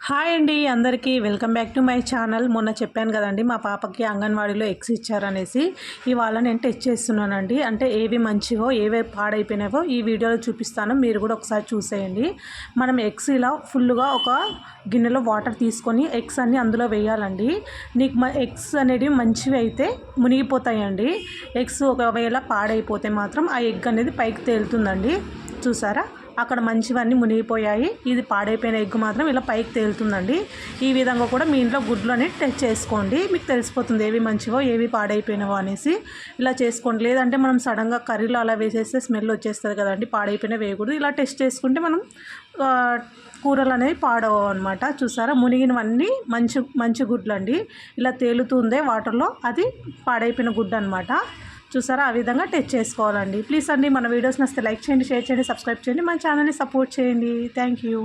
Hi అండి అందరికీ welcome back to my channel. మొన్న చెప్పాను కదండి మా పాపకి అంగన్వాడీలో ఎగ్స్ ఇచ్చారనేసి. ఇవాళ నేను టెస్ట్ చేస్తున్నానండి. అంటే ఏవి మంచివో ఏవి పాడైపోయినావో ఈ వీడియోలో చూపిస్తాను, మీరు కూడా ఒకసారి చూసేయండి. మనం ఎగ్స్ ఇలా ఫుల్గా ఒక గిన్నెలో వాటర్ తీసుకొని ఎగ్స్ అన్నీ అందులో వేయాలండి. నీకు ఎగ్స్ అనేవి మంచివి అయితే మునిగిపోతాయండి. ఎగ్స్ ఒకవేళ పాడైపోతే మాత్రం ఆ ఎగ్ అనేది పైకి తేలుతుందండి. చూసారా, అక్కడ మంచివన్నీ మునిగిపోయాయి, ఇది పాడైపోయిన ఎగ్ మాత్రం ఇలా పైకి తేలుతుందండి. ఈ విధంగా కూడా మీ ఇంట్లో గుడ్లు అనేది టెస్ట్ చేసుకోండి, మీకు తెలిసిపోతుంది ఏవి మంచివో ఏవి పాడైపోయినవో అనేసి. ఇలా చేసుకోండి. లేదంటే మనం సడన్గా కర్రీలో అలా వేసేస్తే స్మెల్ వచ్చేస్తుంది కదండి, పాడైపోయిన వేయకూడదు. ఇలా టెస్ట్ చేసుకుంటే మనం కూరలు అనేవి పాడవు అనమాట. చూసారా, మునిగినవన్నీ మంచి గుడ్లు అండి. ఇలా తేలుతుందే వాటర్లో, అది పాడైపోయిన గుడ్డు అనమాట. చూసారా, ఆ విధంగా టెస్ట్ చేసుకోవాలండి. ప్లీజ్ అండి మన వీడియోస్ నచ్చితే లైక్ చేయండి, షేర్ చేయండి, సబ్స్క్రైబ్ చేయండి, మన ఛానల్ని సపోర్ట్ చేయండి. Thank you.